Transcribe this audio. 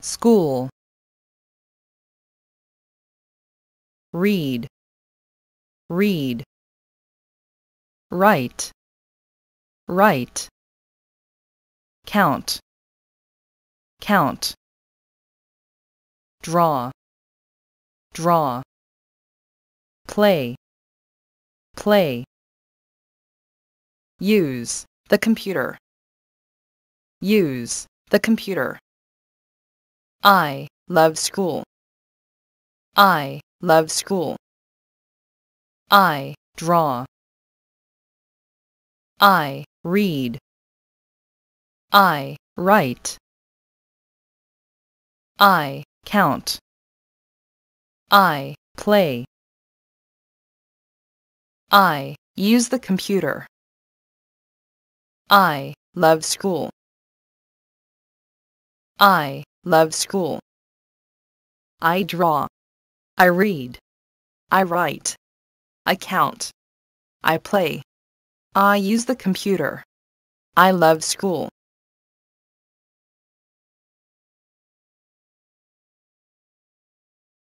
school, read, read, write, write, count, count, draw, draw, play, play, use the computer, use the computer. I love school. I love school. I draw. I read. I write. I count. I play. I use the computer. I love school. I love school. I draw. I read. I write. I count. I play. I use the computer. I love school.